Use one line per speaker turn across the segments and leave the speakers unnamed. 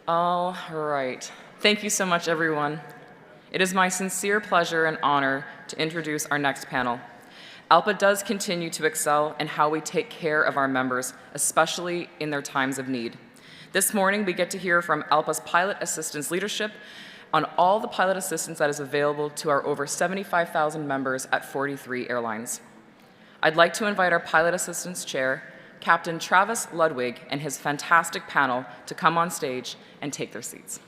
All right. Thank you so much, everyone. It is my sincere pleasure and honor to introduce our next panel. ALPA does continue to excel in how we take care of our members, especially in their times of need. This morning, we get to hear from ALPA's pilot assistance leadership on all the pilot assistance that is available to our over 75,000 members at 43 airlines. I'd like to invite our pilot assistance chair, Captain Travis Ludwig, and his fantastic panel to come on stage and take their seats.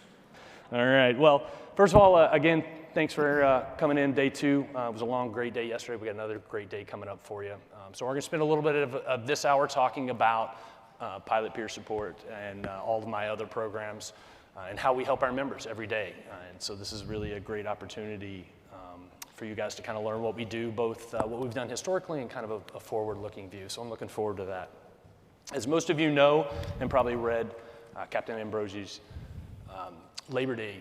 All right, well, first of all, again, thanks for coming in day two. It was a long, great day yesterday. We got another great day coming up for you. So we're gonna spend a little bit of this hour talking about pilot peer support and all of my other programs and how we help our members every day. And so this is really a great opportunity for you guys to kind of learn what we do, both what we've done historically and kind of a forward-looking view. So I'm looking forward to that. As most of you know, and probably read Captain Ambrosi's Labor Day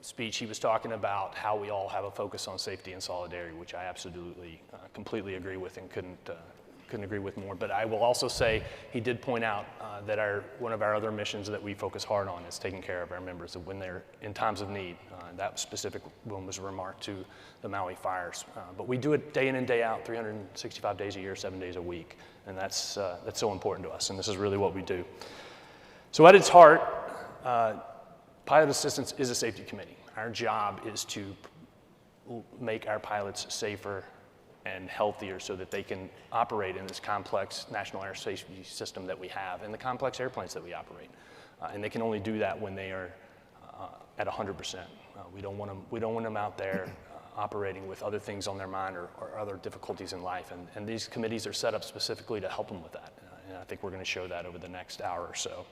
speech, he was talking about how we all have a focus on safety and solidarity, which I absolutely, completely agree with and couldn't agree with more. But I will also say he did point out that one of our other missions that we focus hard on is taking care of our members when they're in times of need. That specific one was a remark to the Maui fires. But we do it day in and day out, 365 days a year, 7 days a week. And that's so important to us, and this is really what we do. So at its heart, pilot assistance is a safety committee. Our job is to make our pilots safer and healthier so that they can operate in this complex national air safety system that we have and the complex airplanes that we operate. And they can only do that when they are at 100%. We don't want them out there operating with other things on their mind or other difficulties in life. And these committees are set up specifically to help them with that. And I think we're going to show that over the next hour or so.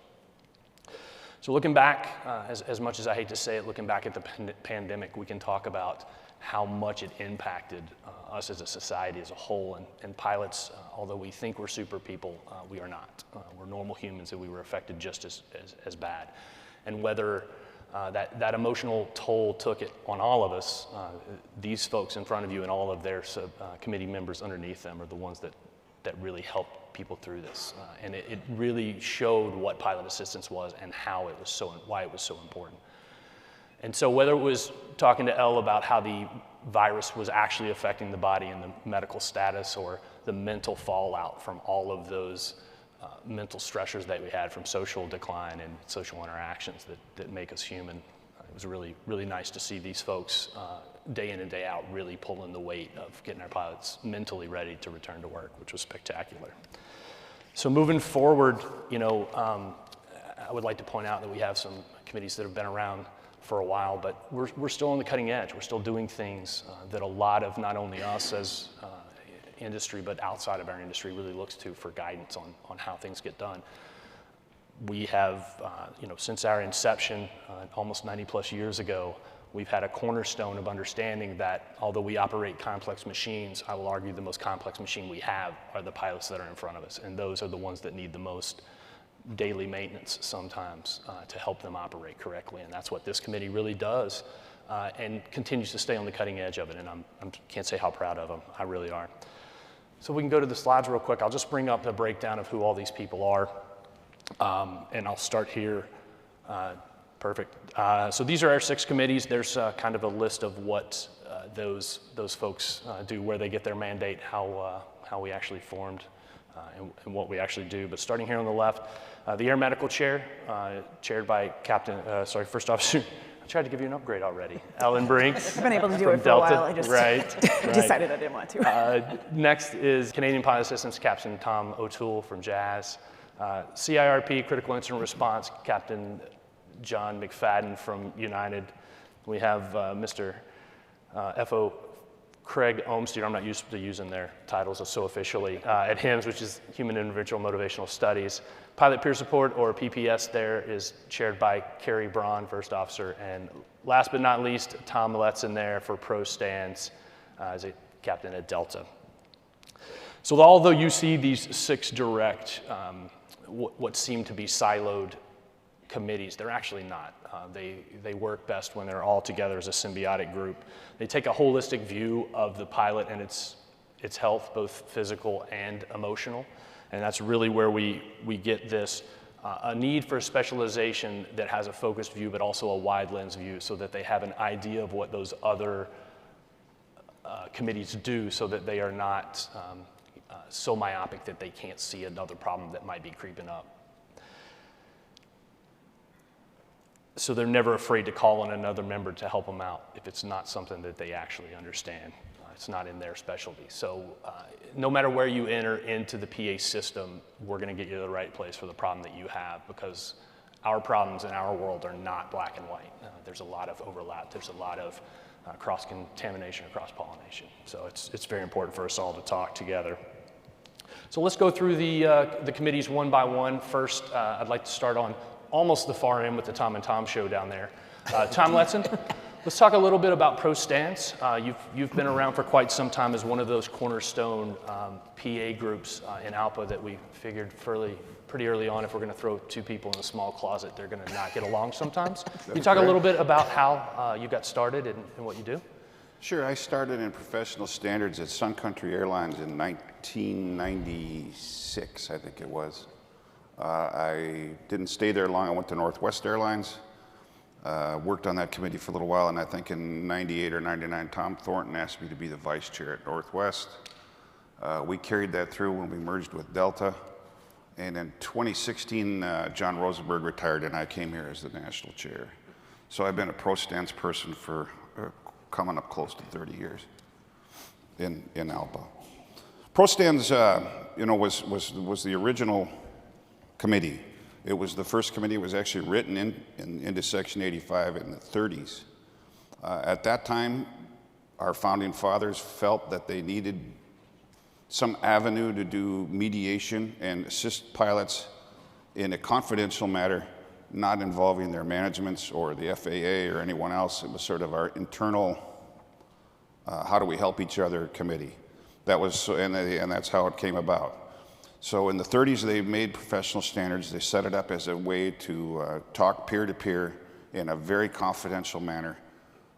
So looking back, as much as I hate to say it, looking back at the pandemic, we can talk about how much it impacted us as a society as a whole. And pilots, although we think we're super people, we are not. We're normal humans, and we were affected just as bad. And whether that emotional toll took it on all of us, these folks in front of you and all of their committee members underneath them are the ones that really helped people through this. And it really showed what pilot assistance was and how it was why it was so important. And so whether it was talking to Elle about how the virus was actually affecting the body and the medical status, or the mental fallout from all of those mental stressors that we had from social decline and social interactions that make us human, it was really, really nice to see these folks day in and day out really pulling the weight of getting our pilots mentally ready to return to work, which was spectacular. So moving forward, I would like to point out that we have some committees that have been around for a while, but we're still on the cutting edge. We're still doing things that a lot of not only us as industry, but outside of our industry really looks to for guidance on how things get done. We have, since our inception, almost 90 plus years ago, we've had a cornerstone of understanding that although we operate complex machines, I will argue the most complex machine we have are the pilots that are in front of us, and those are the ones that need the most daily maintenance sometimes to help them operate correctly, and that's what this committee really does and continues to stay on the cutting edge of it, and I can't say how proud of them. I really are. So we can go to the slides real quick. I'll just bring up the breakdown of who all these people are, and I'll start here. Perfect. So these are our 6 committees. There's kind of a list of what those folks do, where they get their mandate, how we actually formed, and what we actually do. But starting here on the left, the Air Medical Chair, chaired by First Officer. I tried to give you an upgrade already. Ellen Brinks.
I've been able to do it for
Delta.
a while. I just
right.
decided I didn't want to.
Next is Canadian Pilot Assistance, Capt.Tom O'Toole from Jazz. CIRP, Critical Incident Response, Captain John McFadden from United. We have Mr. F.O. Craig Ohmsieder. I'm not used to using their titles so officially. At HIMS, which is Human Individual Motivational Studies. Pilot Peer Support, or PPS, there is chaired by Carrie, Braun, First Officer. And last but not least, Tom Letson there for Pro Stands as a captain at Delta. So although you see these 6 direct, what seem to be siloed committees, they're actually not. They work best when they're all together as a symbiotic group. They take a holistic view of the pilot and its health, both physical and emotional. And that's really where we get this a need for specialization that has a focused view but also a wide lens view so that they have an idea of what those other committees do so that they are not so myopic that they can't see another problem that might be creeping up. So they're never afraid to call on another member to help them out if it's not something that they actually understand. It's not in their specialty. So no matter where you enter into the PA system, we're going to get you to the right place for the problem that you have, because our problems in our world are not black and white. There's a lot of overlap. There's a lot of cross-contamination or cross-pollination. So it's very important for us all to talk together. So let's go through the committees one by one. First, I'd like to start on almost the far end with the Tom and Tom show down there. Tom Letson, let's talk a little bit about ProStance. You've been around for quite some time as one of those cornerstone PA groups in ALPA that we figured pretty early on if we're going to throw two people in a small closet, they're going to not get along sometimes. Can you talk a little bit about how you got started and what you do?
Sure, I started in professional standards at Sun Country Airlines in 1996, I think it was. I didn't stay there long. I went to Northwest Airlines, worked on that committee for a little while, and I think in 98 or 99, Tom Thornton asked me to be the vice chair at Northwest. We carried that through when we merged with Delta. And in 2016, John Rosenberg retired, and I came here as the national chair. So I've been a ProStance person for coming up close to 30 years in ALPA. ProStance, was the original committee. It was the first committee. It was actually written into Section 85 in the 30s. At that time, our founding fathers felt that they needed some avenue to do mediation and assist pilots in a confidential matter, not involving their managements or the FAA or anyone else. It was sort of our internal, how do we help each other committee. That was, and that's how it came about. So in the 30s, they made professional standards. They set it up as a way to talk peer-to-peer in a very confidential manner.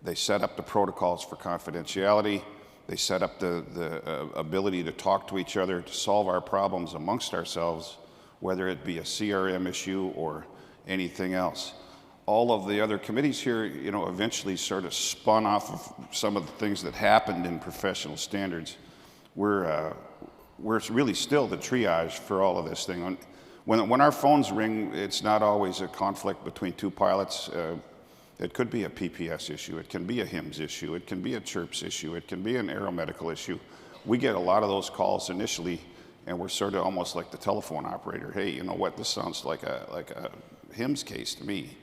They set up the protocols for confidentiality. They set up the ability to talk to each other, to solve our problems amongst ourselves, whether it be a CRM issue or anything else. All of the other committees here, eventually sort of spun off of some of the things that happened in professional standards. We're really still the triage for all of this thing. When our phones ring, it's not always a conflict between two pilots. It could be a PPS issue. It can be a HIMS issue. It can be a CIRPS issue. It can be an aeromedical issue. We get a lot of those calls initially, and we're sort of almost like the telephone operator. Hey, you know what? This sounds like a HIMS case to me.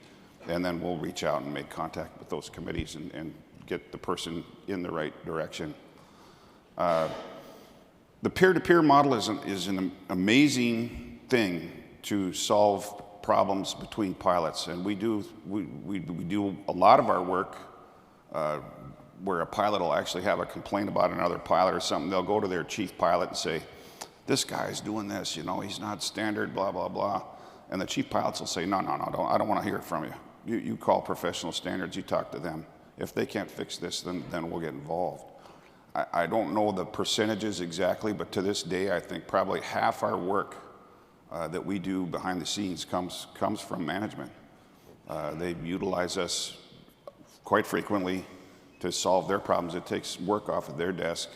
And then we'll reach out and make contact with those committees and get the person in the right direction. The peer-to-peer model is an amazing thing to solve problems between pilots, and we do a lot of our work where a pilot will actually have a complaint about another pilot or something. They'll go to their chief pilot and say, "This guy's doing this, he's not standard, blah blah blah," and the chief pilots will say, "No, I don't want to hear it from you. You call professional standards. You talk to them. If they can't fix this, then we'll get involved." I don't know the percentages exactly, but to this day, I think probably half our work that we do behind the scenes comes from management. They utilize us quite frequently to solve their problems. It takes work off of their desk,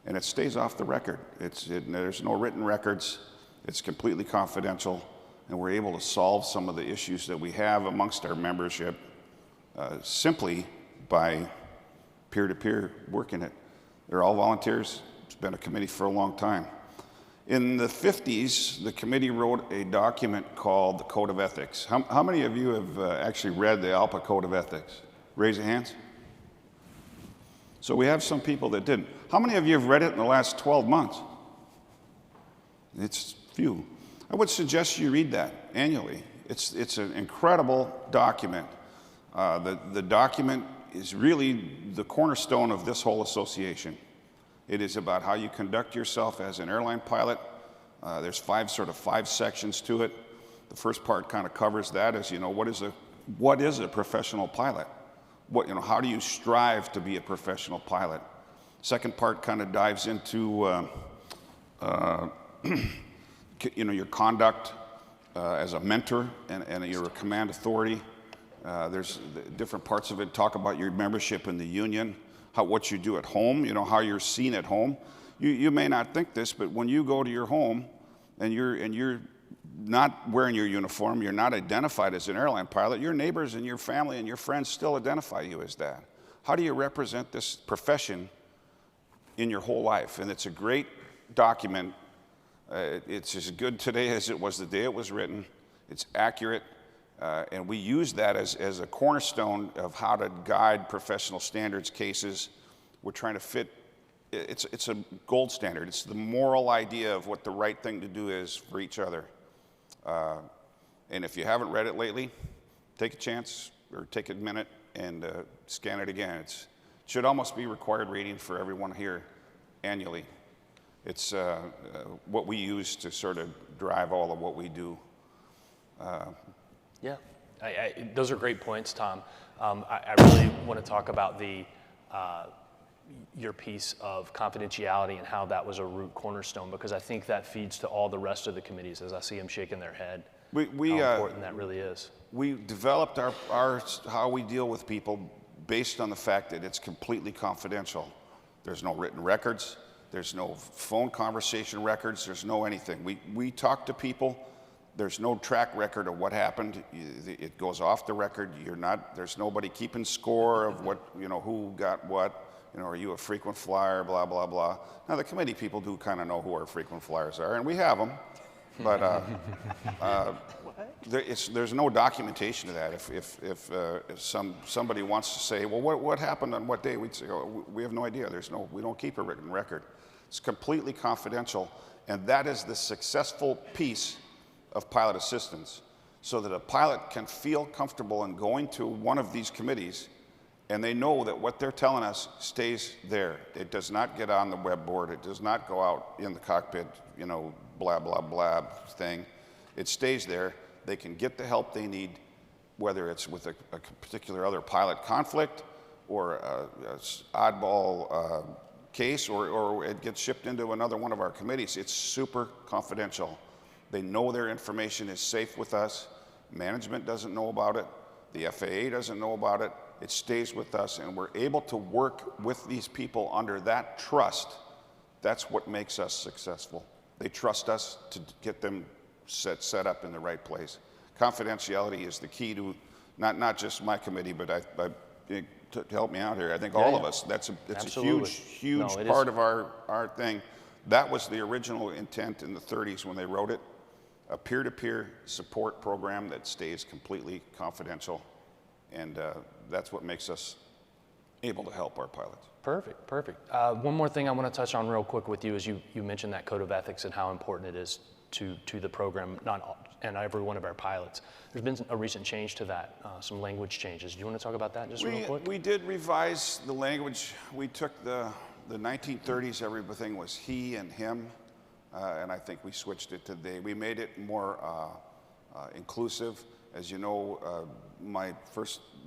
and it stays off the record. There's no written records. It's completely confidential, and we're able to solve some of the issues that we have amongst our membership simply by peer-to-peer working it. They're all volunteers. It's been a committee for a long time. In the 50s, the committee wrote a document called the Code of Ethics. How many of you have actually read the ALPA Code of Ethics? Raise your hands. So we have some people that didn't. How many of you have read it in the last 12 months? It's few. I would suggest you read that annually. It's an incredible document. The document is really the cornerstone of this whole association. It is about how you conduct yourself as an airline pilot. There's five sections to it. The first part kind of covers that as, what is a professional pilot? How do you strive to be a professional pilot? Second part kind of dives into, your conduct, as a mentor and you're a command authority. There's different parts of it. Talk about your membership in the union, what you do at home, you know, how you're seen at home. You may not think this, but when you go to your home and you're not wearing your uniform, you're not identified as an airline pilot, your neighbors and your family and your friends still identify you as that. How do you represent this profession in your whole life? And it's a great document. It's as good today as it was the day it was written. It's accurate. And we use that as a cornerstone of how to guide professional standards cases. We're trying to fit, it's a gold standard. It's the moral idea of what the right thing to do is for each other. And if you haven't read it lately, take a chance or take a minute and scan it again. It should almost be required reading for everyone here annually. It's what we use to sort of drive all of what we do.
Yeah, those are great points, Tom. I really want to talk about your piece of confidentiality and how that was a root cornerstone, because I think that feeds to all the rest of the committees as I see them shaking their head. How important that really is. We
developed our how we deal with people based on the fact that it's completely confidential. There's no written records. There's no phone conversation records. There's no anything. We talk to people. There's no track record of what happened. It goes off the record. There's nobody keeping score of what, you know, who got what. You know, are you a frequent flyer, blah, blah, blah. Now, the committee people do kind of know who our frequent flyers are, and we have them. But there's no documentation of that. If somebody wants to say, well, what happened on what day, we'd say, oh, we have no idea. We don't keep a written record. It's completely confidential, and that is the successful piece of pilot assistance, so that a pilot can feel comfortable in going to one of these committees, and they know that what they're telling us stays there. It does not get on the web board. It does not go out in the cockpit, you know, blah, blah, blah thing. It stays there. They can get the help they need, whether it's with a particular other pilot conflict or a oddball case, or it gets shipped into another one of our committees. It's super confidential. They know their information is safe with us. Management doesn't know about it. The FAA doesn't know about it. It stays with us, and we're able to work with these people under that trust. That's what makes us successful. They trust us to get them set up in the right place. Confidentiality is the key to not just my committee, but to help me out here, I think all of us. It's a huge part of our thing. That was the original intent in the 30s when they wrote it. A peer-to-peer support program that stays completely confidential, and that's what makes us able to help our pilots.
Perfect, perfect. One more thing I want to touch on real quick with you is you mentioned that code of ethics and how important it is to the program, and every one of our pilots. There's been a recent change to that, some language changes. Do you want to talk about that just real quick?
We did revise the language. We took the 1930s, everything was he and him. And I think we switched it to they. We made it more inclusive. As you know, my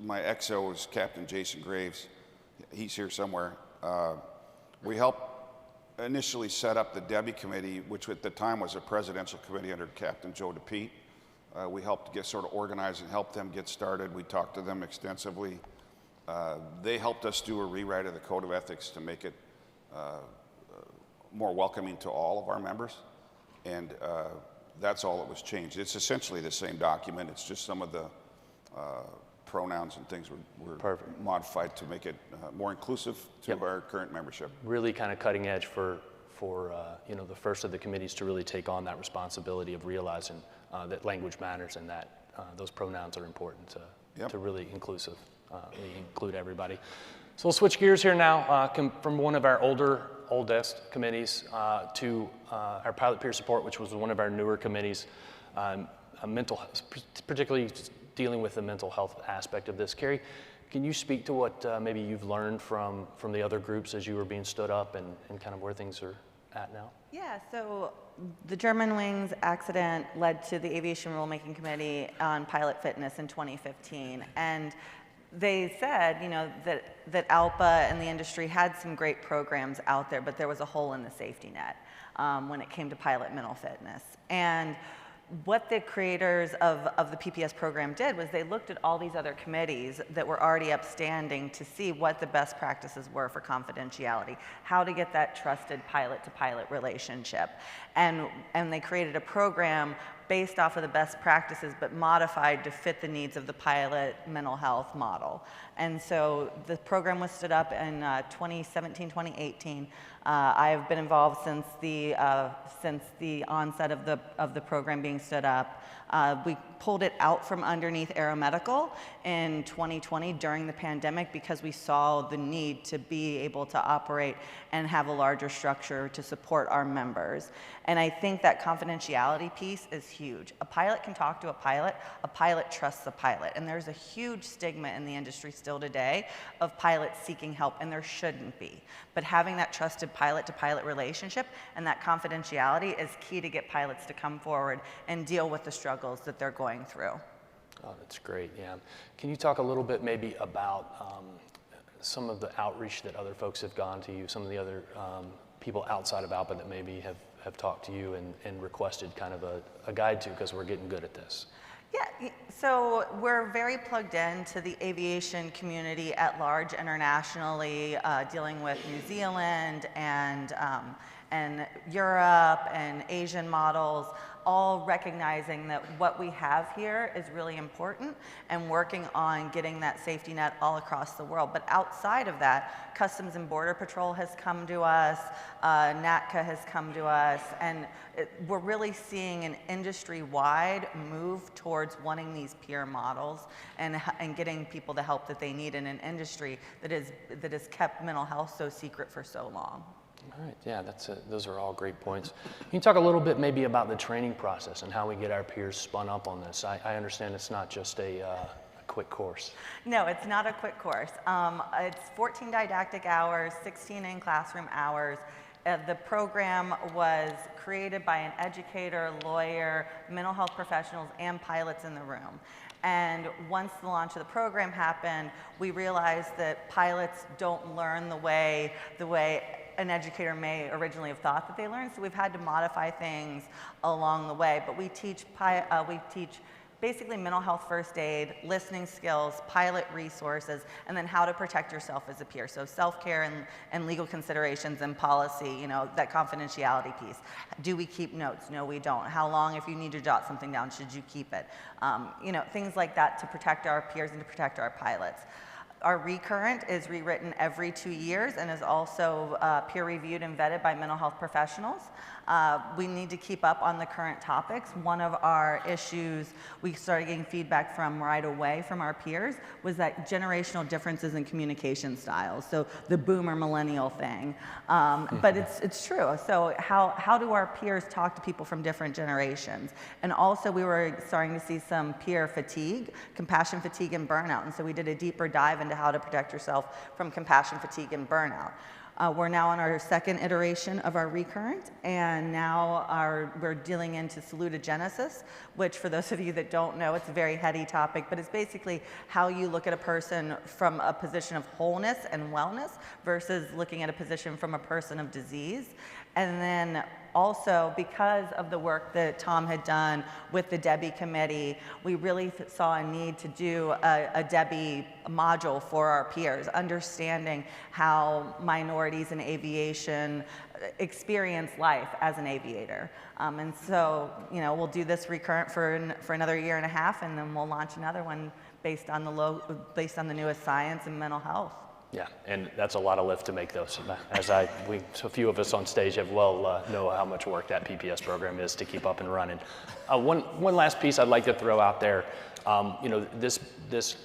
XO is Captain Jason Graves. He's here somewhere. We helped initially set up the Debbie Committee, which at the time was a presidential committee under Captain Joe DePete. We helped get sort of organized and help them get started. We talked to them extensively. They helped us do a rewrite of the Code of Ethics to make it more welcoming to all of our members, and that's all that was changed. It's essentially the same document. It's just some of the pronouns and things were modified to make it more inclusive to our current membership.
Really kind of cutting edge for you know, the first of the committees to really take on that responsibility of realizing that language matters and that those pronouns are important to really include everybody. So we'll switch gears here now from one of our oldest committees to our pilot peer support, which was one of our newer committees, particularly dealing with the mental health aspect of this. Carrie, can you speak to what maybe you've learned from the other groups as you were being stood up and kind of where things are at now?
Yeah, so the Germanwings accident led to the Aviation Rulemaking Committee on Pilot Fitness in 2015. And they said, you know, that ALPA and the industry had some great programs out there, but there was a hole in the safety net when it came to pilot mental fitness. And what the creators of the PPS program did was they looked at all these other committees that were already upstanding to see what the best practices were for confidentiality, how to get that trusted pilot-to-pilot relationship. And they created a program based off of the best practices, but modified to fit the needs of the pilot mental health model. And so the program was stood up in 2017, 2018. I've been involved since the onset of the program being stood up. We pulled it out from underneath Aeromedical in 2020 during the pandemic because we saw the need to be able to operate and have a larger structure to support our members. And I think that confidentiality piece is huge. A pilot can talk to a pilot trusts a pilot. And there's a huge stigma in the industry still today of pilots seeking help, and there shouldn't be. But having that trusted pilot-to-pilot relationship and that confidentiality is key to get pilots to come forward and deal with the struggles that they're going through.
Oh, that's great, yeah. Can you talk a little bit maybe about some of the outreach that other folks have gone to you, some of the other people outside of ALPA that maybe have talked to you and requested kind of a guide to, because we're getting good at this?
Yeah, so we're very plugged into the aviation community at large internationally, dealing with New Zealand and Europe and Asian models, all recognizing that what we have here is really important and working on getting that safety net all across the world. But outside of that, Customs and Border Patrol has come to us, NATCA has come to us, and we're really seeing an industry-wide move towards wanting these peer models and getting people the help that they need in an industry that has kept mental health so secret for so long.
All right, yeah, those are all great points. Can you talk a little bit maybe about the training process and how we get our peers spun up on this? I understand it's not just a quick course.
No, it's not a quick course. It's 14 didactic hours, 16 in-classroom hours. The program was created by an educator, lawyer, mental health professionals, and pilots in the room. And once the launch of the program happened, we realized that pilots don't learn the way an educator may originally have thought that they learned. So we've had to modify things along the way. But we teach basically mental health first aid, listening skills, pilot resources, and then how to protect yourself as a peer. So self-care and legal considerations and policy, you know, that confidentiality piece. Do we keep notes? No, we don't. How long, if you need to jot something down, should you keep it? You know, things like that to protect our peers and to protect our pilots. Our recurrent is rewritten every 2 years and is also peer-reviewed and vetted by mental health professionals. We need to keep up on the current topics. One of our issues we started getting feedback from right away from our peers was that generational differences in communication styles, so the boomer millennial thing. But it's true. So how do our peers talk to people from different generations? And also we were starting to see some peer fatigue, compassion fatigue and burnout. And so we did a deeper dive into how to protect yourself from compassion fatigue and burnout. We're now on our second iteration of our recurrent, and now we're dealing into salutogenesis, which for those of you that don't know, it's a very heady topic, but it's basically how you look at a person from a position of wholeness and wellness versus looking at a position from a person of disease. And then also, because of the work that Tom had done with the Debbie committee, we really saw a need to do a Debbie module for our peers, understanding how minorities in aviation experience life as an aviator. And so, you know, we'll do this recurrent for another 1.5 years, and then we'll launch another one based on the newest science and mental health.
Yeah, and that's a lot of lift to make those. A few of us on stage have know how much work that PPS program is to keep up and running. One last piece I'd like to throw out there. You know, this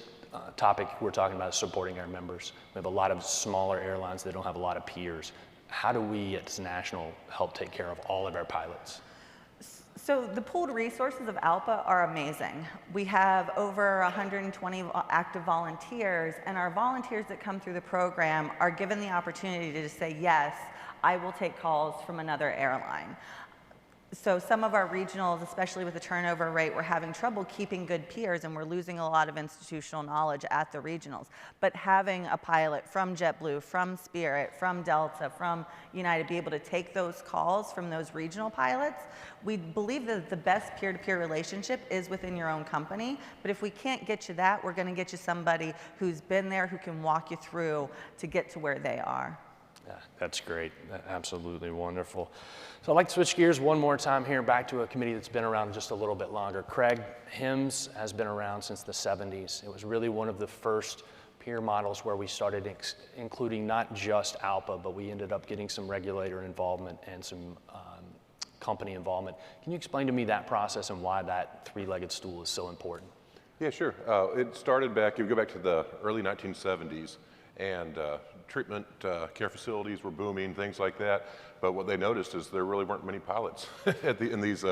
topic we're talking about is supporting our members. We have a lot of smaller airlines that don't have a lot of peers. How do we, as national, help take care of all of our pilots?
So the pooled resources of ALPA are amazing. We have over 120 active volunteers, and our volunteers that come through the program are given the opportunity to say, yes, I will take calls from another airline. So some of our regionals, especially with the turnover rate, we're having trouble keeping good peers, and we're losing a lot of institutional knowledge at the regionals. But having a pilot from JetBlue, from Spirit, from Delta, from United be able to take those calls from those regional pilots, we believe that the best peer-to-peer relationship is within your own company. But if we can't get you that, we're going to get you somebody who's been there, who can walk you through to get to where they are.
Yeah, that's great. Absolutely wonderful. So I'd like to switch gears one more time here back to a committee that's been around just a little bit longer. Craig, HIMS has been around since the 70s. It was really one of the first peer models where we started including not just ALPA, but we ended up getting some regulator involvement and some company involvement. Can you explain to me that process and why that three-legged stool is so important?
Yeah, sure. It started back, you go back to the early 1970s, and treatment care facilities were booming, things like that. But what they noticed is there really weren't many pilots in these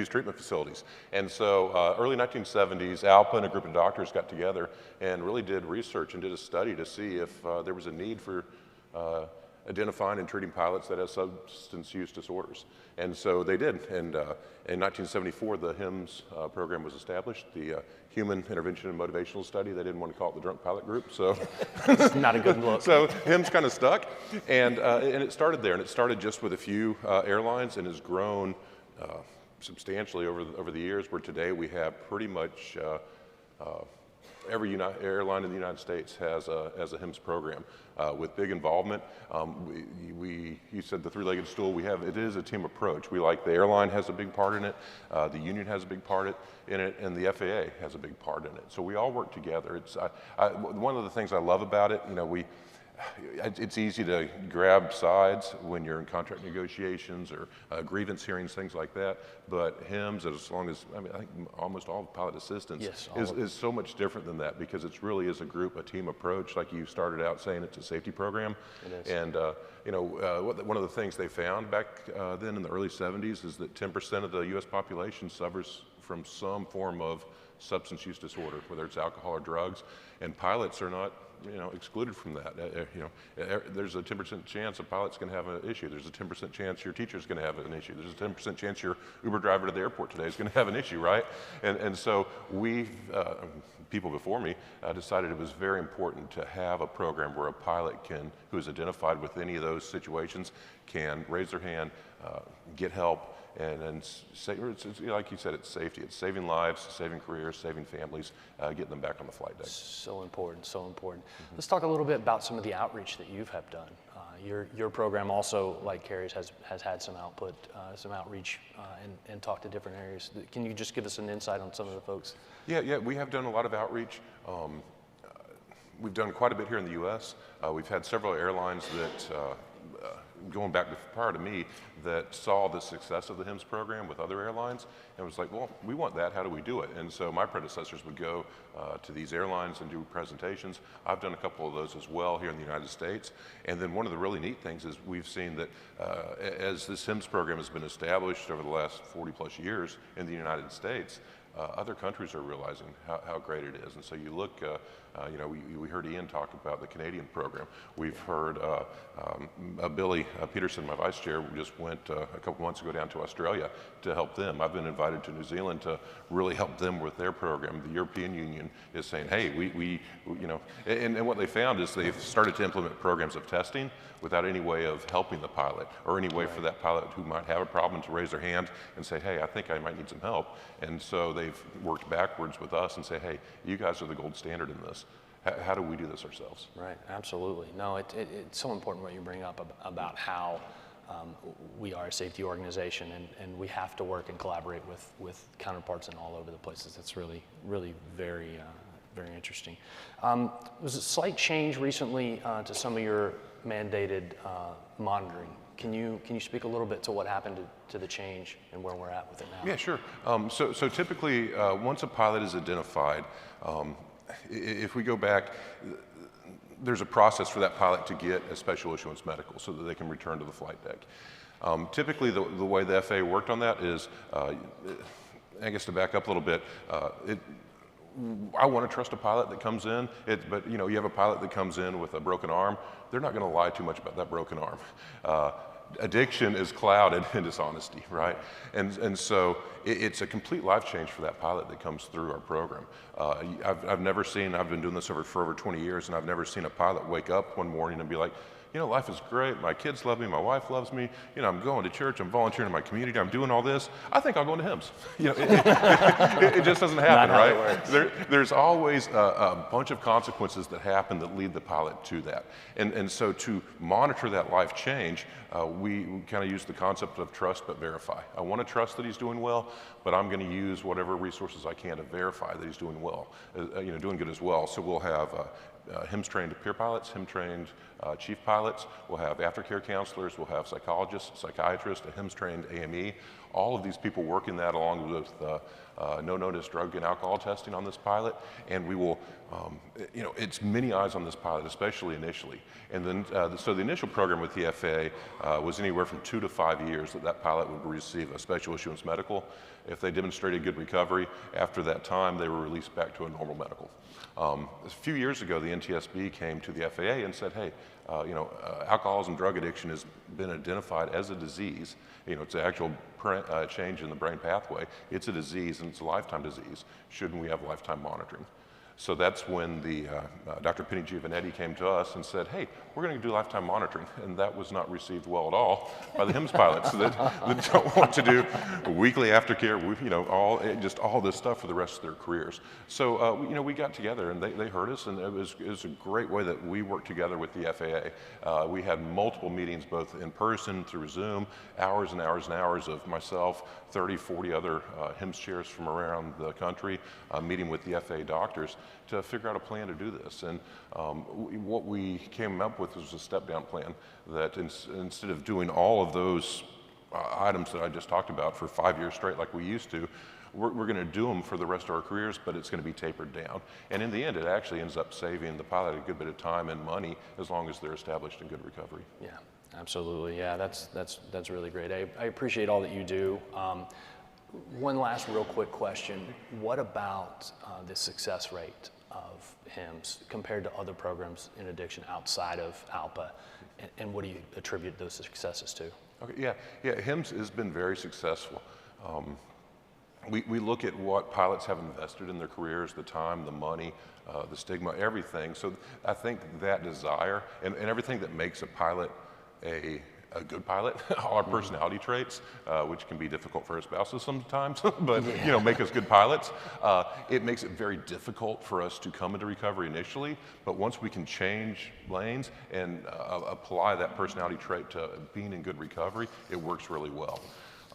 treatment facilities. And so early 1970s, ALPA and a group of doctors got together and really did research and did a study to see if there was a need for identifying and treating pilots that have substance use disorders. And so they did. And in 1974, the HIMS program was established, the Human Intervention and Motivational Study. They didn't want to call it the Drunk Pilot Group, so
not a good look.
So HIMS kind of stuck, and it started there, and it started just with a few airlines, and has grown substantially over the years. Where today we have pretty much every airline in the United States has a HIMS program with big involvement. You said the three-legged stool. It is a team approach. We like the airline has a big part in it, the union has a big part in it, and the FAA has a big part in it. So we all work together. It's one of the things I love about it. It's easy to grab sides when you're in contract negotiations or grievance hearings, things like that. But HIMS, I think almost all pilot assistance is so much different than that, because it's really is a group, a team approach. Like you started out saying, it's a safety program.
It is.
And one of the things they found back then in the early 70s is that 10% of the U.S. population suffers from some form of substance use disorder, whether it's alcohol or drugs, and pilots are not excluded from that. There's a 10% chance a pilot's going to have an issue. There's a 10% chance your teacher's going to have an issue. There's a 10% chance your Uber driver to the airport today is going to have an issue, right? And so people before me decided it was very important to have a program where a pilot who is identified with any of those situations can raise their hand, get help, and say, like you said, it's safety. It's saving lives, saving careers, saving families, getting them back on the flight deck.
So important, so important. Mm-hmm. Let's talk a little bit about some of the outreach that you have done. Your program also, like Carrie's, has had some output, some outreach, and talked to different areas. Can you just give us an insight on some of the folks? Yeah,
we have done a lot of outreach. We've done quite a bit here in the U.S. We've had several airlines that going back prior to me, that saw the success of the HIMS program with other airlines and was like, well, we want that, how do we do it? And so my predecessors would go to these airlines and do presentations. I've done a couple of those as well here in the United States. And then one of the really neat things is we've seen that as this HIMS program has been established over the last 40 plus years in the United States, other countries are realizing how great it is. And so you look, we heard Ian talk about the Canadian program. We've heard Billy Peterson, my vice chair, just went a couple months ago down to Australia to help them. I've been invited to New Zealand to really help them with their program. The European Union is saying, hey, and what they found is they've started to implement programs of testing without any way of helping the pilot or any way for that pilot who might have a problem to raise their hand and say, hey, I think I might need some help. And so they've worked backwards with us and say, hey, you guys are the gold standard in this. How do we do this ourselves?
Right, absolutely. No, it's so important what you bring up about how we are a safety organization, and we have to work and collaborate with counterparts in all over the places. That's really, really very, very interesting. There was a slight change recently to some of your mandated monitoring. Can you speak a little bit to what happened to the change and where we're at with it now?
Yeah, sure. So typically, once a pilot is identified, if we go back, there's a process for that pilot to get a special issuance medical so that they can return to the flight deck. Typically, the way the FAA worked on that is, I guess to back up a little bit, I want to trust a pilot that comes in, but you have a pilot that comes in with a broken arm, they're not going to lie too much about that broken arm. addiction is clouded in dishonesty, right? And so it's a complete life change for that pilot that comes through our program. I've never seen, I've been doing this for over 20 years, and I've never seen a pilot wake up one morning and be like, you know, life is great, my kids love me, my wife loves me, you know, I'm going to church, I'm volunteering in my community, I'm doing all this, I think I'll go into HIMS. You know, it just doesn't happen, right? There's always a bunch of consequences that happen that lead the pilot to that. And so to monitor that life change, we kind of use the concept of trust but verify. I want to trust that he's doing well, but I'm going to use whatever resources I can to verify that he's doing well, you know, doing good as well. So we'll have HIMS-trained peer pilots, HIMS-trained chief pilots, we'll have aftercare counselors, we'll have psychologists, psychiatrists, a HIMS-trained AME. All of these people work in that along with no notice drug and alcohol testing on this pilot, and we will, you know, it's many eyes on this pilot, especially initially. And then, so the initial program with the FAA was anywhere from 2 to 5 years that pilot would receive a special issuance medical. If they demonstrated good recovery, after that time, they were released back to a normal medical. A few years ago, the NTSB came to the FAA and said, hey, you know, alcoholism, drug addiction has been identified as a disease. You know, it's an actual change in the brain pathway. It's a disease, and it's a lifetime disease. Shouldn't we have lifetime monitoring? So that's when the Dr. Penny Giovanetti came to us and said, hey, we're going to do lifetime monitoring. And that was not received well at all by the HIMS pilots that don't want to do weekly aftercare, you know, all this stuff for the rest of their careers. So, you know, we got together and they heard us, and it was a great way that we worked together with the FAA. We had multiple meetings, both in person, through Zoom, hours and hours and hours of myself, 30, 40 other HIMS chairs from around the country, meeting with the FAA doctors to figure out a plan to do this. And what we came up with was a step-down plan that instead of doing all of those items that I just talked about for 5 years straight like we used to, we're going to do them for the rest of our careers, but it's going to be tapered down. And in the end, it actually ends up saving the pilot a good bit of time and money as long as they're established in good recovery.
Yeah, absolutely. Yeah, that's really great. I appreciate all that you do. One last real quick question. What about the success rate of HIMS compared to other programs in addiction outside of ALPA? And what do you attribute those successes to?
Okay, yeah, HIMS has been very successful. We look at what pilots have invested in their careers, the time, the money, the stigma, everything. So I think that desire and everything that makes a pilot a good pilot, all our personality traits, which can be difficult for our spouses sometimes, but you know, make us good pilots. It makes it very difficult for us to come into recovery initially, but once we can change lanes and apply that personality trait to being in good recovery, it works really well.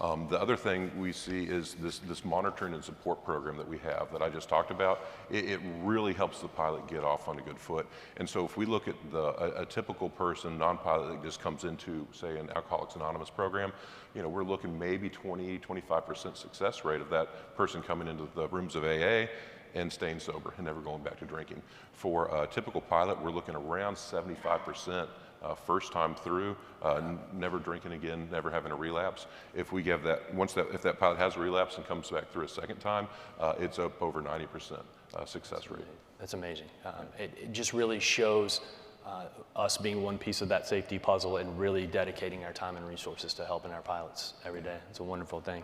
The other thing we see is this monitoring and support program that we have that I just talked about. It really helps the pilot get off on a good foot. And so if we look at a typical person, non-pilot that just comes into, say, an Alcoholics Anonymous program, you know, we're looking maybe 20-25% success rate of that person coming into the rooms of AA and staying sober and never going back to drinking. For a typical pilot, we're looking around 75%. First time through, never drinking again, never having a relapse. If we give that, if that pilot has a relapse and comes back through a second time, it's up over 90% success rate.
That's amazing. It just really shows us being one piece of that safety puzzle and really dedicating our time and resources to helping our pilots every day. It's a wonderful thing.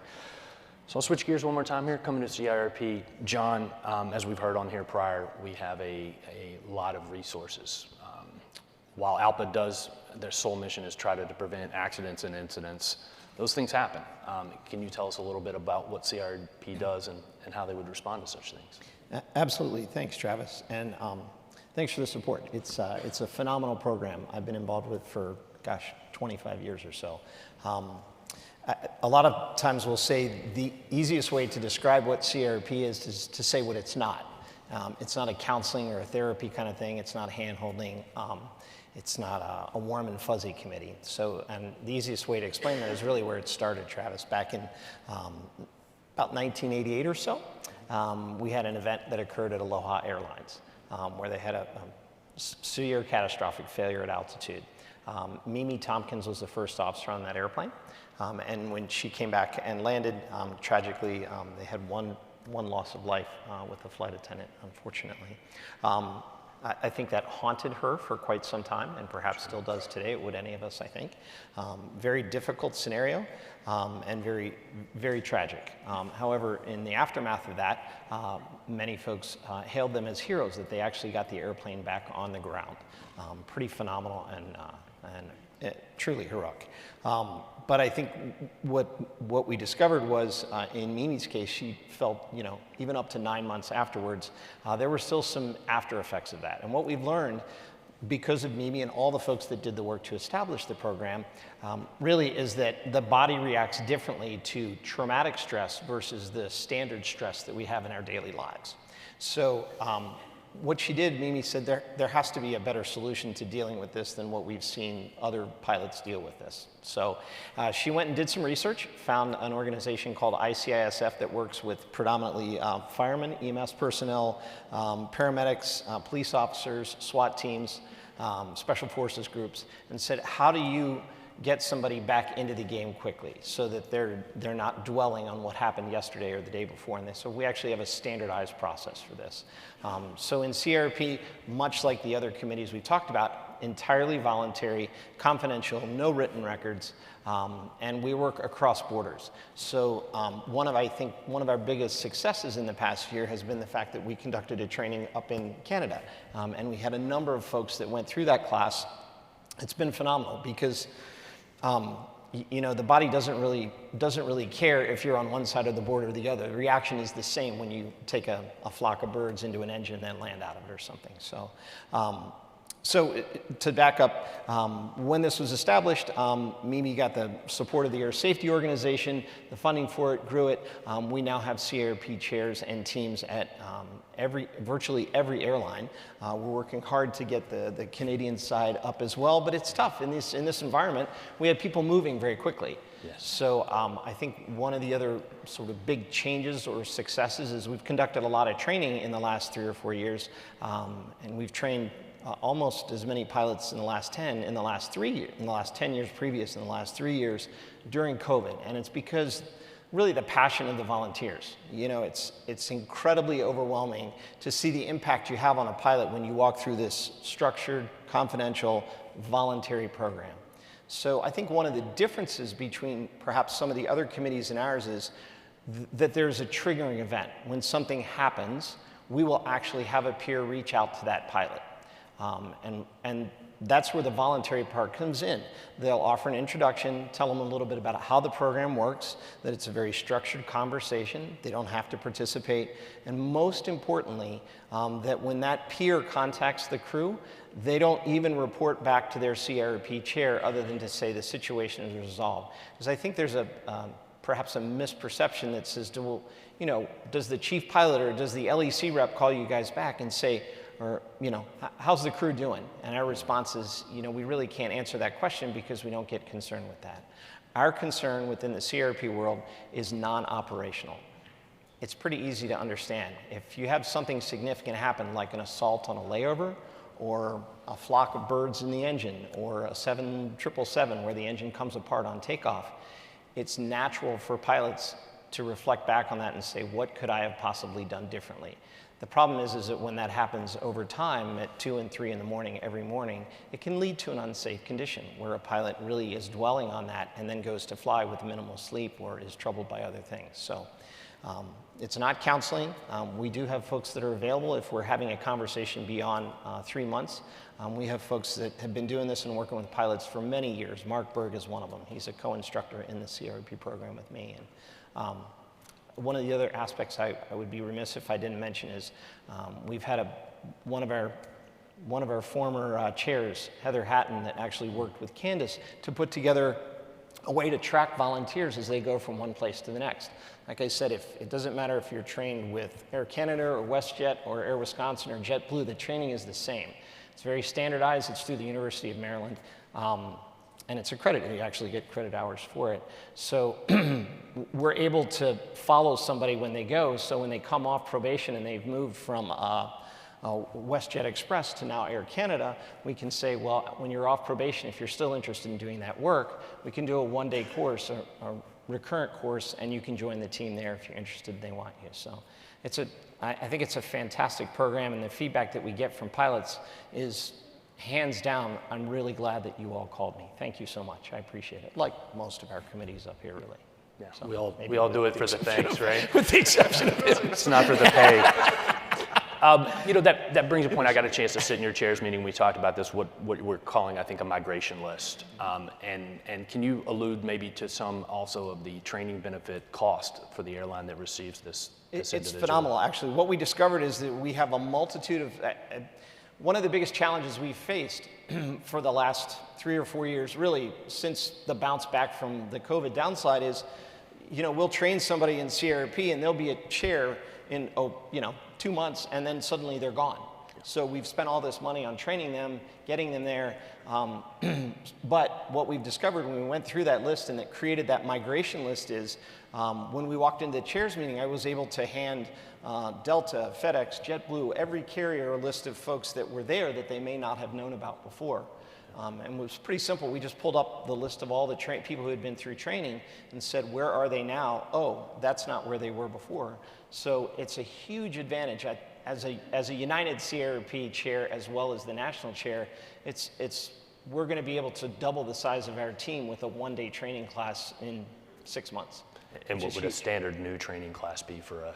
So I'll switch gears one more time here, coming to CIRP. John, as we've heard on here prior, we have a lot of resources. While ALPA does, their sole mission is try to prevent accidents and incidents, those things happen. Can you tell us a little bit about what CIRP does and how they would respond to such things?
Absolutely. Thanks, Travis. And thanks for the support. It's a phenomenal program I've been involved with for, 25 years or so. A lot of times we'll say the easiest way to describe what CIRP is to say what it's not. It's not a counseling or a therapy kind of thing. It's not hand-holding. It's not a warm and fuzzy committee. So, and the easiest way to explain that is really where it started, Travis. Back in about 1988 or so, we had an event that occurred at Aloha Airlines where they had a severe catastrophic failure at altitude. Mimi Tompkins was the first officer on that airplane. And when she came back and landed, tragically, they had one loss of life with the flight attendant, unfortunately. I think that haunted her for quite some time, and perhaps still does today. It would any of us, I think. Very difficult scenario, and very, very tragic. However, in the aftermath of that, many folks hailed them as heroes, that they actually got the airplane back on the ground. Pretty phenomenal and truly heroic. But I think what we discovered was, in Mimi's case, she felt, even up to 9 months afterwards, there were still some after effects of that. And what we've learned, because of Mimi and all the folks that did the work to establish the program, really is that the body reacts differently to traumatic stress versus the standard stress that we have in our daily lives. So what she did, Mimi said, there has to be a better solution to dealing with this than what we've seen other pilots deal with this. So she went and did some research, found an organization called ICISF that works with predominantly firemen, EMS personnel, paramedics, police officers, SWAT teams, special forces groups, and said, how do you get somebody back into the game quickly so that they're not dwelling on what happened yesterday or the day before? And so we actually have a standardized process for this. So in CIRP, much like the other committees we talked about, entirely voluntary, confidential, no written records, and we work across borders. So I think one of our biggest successes in the past year has been the fact that we conducted a training up in Canada, and we had a number of folks that went through that class. It's been phenomenal because the body doesn't really care if you're on one side of the border or the other. The reaction is the same when you take a flock of birds into an engine and then land out of it or something. So to back up, when this was established, Mimi got the support of the Air Safety Organization, the funding for it, grew it. We now have CIRP chairs and teams at virtually every airline. We're working hard to get the Canadian side up as well, but it's tough. In this environment, we have people moving very quickly. Yes. So I think one of the other sort of big changes or successes is we've conducted a lot of training in the last 3 or 4 years, and we've trained almost as many pilots in the last 10 years previous, in the last 3 years during COVID. And it's because really the passion of the volunteers. It's incredibly overwhelming to see the impact you have on a pilot when you walk through this structured, confidential, voluntary program. So I think one of the differences between perhaps some of the other committees and ours is that there's a triggering event. When something happens, we will actually have a peer reach out to that pilot. And that's where the voluntary part comes in. They'll offer an introduction, tell them a little bit about how the program works, that it's a very structured conversation, they don't have to participate, and most importantly, that when that peer contacts the crew, they don't even report back to their CIRP chair other than to say the situation is resolved. Because I think there's perhaps a misperception that says, does the chief pilot or does the LEC rep call you guys back and say, how's the crew doing? And our response is, we really can't answer that question because we don't get concerned with that. Our concern within the CIRP world is non-operational. It's pretty easy to understand. If you have something significant happen, like an assault on a layover, or a flock of birds in the engine, or a 777 where the engine comes apart on takeoff, it's natural for pilots to reflect back on that and say, what could I have possibly done differently? The problem is that when that happens over time at 2 and 3 in the morning every morning, it can lead to an unsafe condition where a pilot really is dwelling on that and then goes to fly with minimal sleep or is troubled by other things. So it's not counseling. We do have folks that are available if we're having a conversation beyond 3 months. We have folks that have been doing this and working with pilots for many years. Mark Berg is one of them. He's a co-instructor in the CIRP program with me. And one of the other aspects I would be remiss if I didn't mention is we've had one of our former chairs, Heather Hatton, that actually worked with Candace to put together a way to track volunteers as they go from one place to the next. Like I said, it doesn't matter if you're trained with Air Canada or WestJet or Air Wisconsin or JetBlue, the training is the same. It's very standardized. It's through the University of Maryland. And it's accredited. You actually get credit hours for it. So we're able to follow somebody when they go. So when they come off probation and they've moved from WestJet Express to now Air Canada, we can say, well, when you're off probation, if you're still interested in doing that work, we can do a one-day course, a recurrent course, and you can join the team there if you're interested and they want you. So I think it's a fantastic program, and the feedback that we get from pilots is hands down, I'm really glad that you all called me. Thank you so much. I appreciate it. Like most of our committees up here, really.
Yeah,
So
we all do it for the thanks, right?
with the exception of this.
It's not for the pay. That brings a point. I got a chance to sit in your chairs meeting. We talked about this, what we're calling, I think, a migration list. And can you allude maybe to some also of the training benefit cost for the airline that receives this
It's
individual?
phenomenal, actually. What we discovered is that we have a multitude of, one of the biggest challenges we've faced for the last 3 or 4 years, really since the bounce back from the COVID downside is, we'll train somebody in CRP and there'll be a chair in, 2 months, and then suddenly they're gone. So we've spent all this money on training them, getting them there. But what we've discovered when we went through that list and that created that migration list is when we walked into the chairs meeting, I was able to hand Delta, FedEx, JetBlue, every carrier a list of folks that were there that they may not have known about before. And it was pretty simple. We just pulled up the list of all the people who had been through training and said, where are they now? Oh, that's not where they were before. So it's a huge advantage. As a United CRP chair as well as the national chair, we're going to be able to double the size of our team with a one-day training class in 6 months.
And what would a standard new training class be for a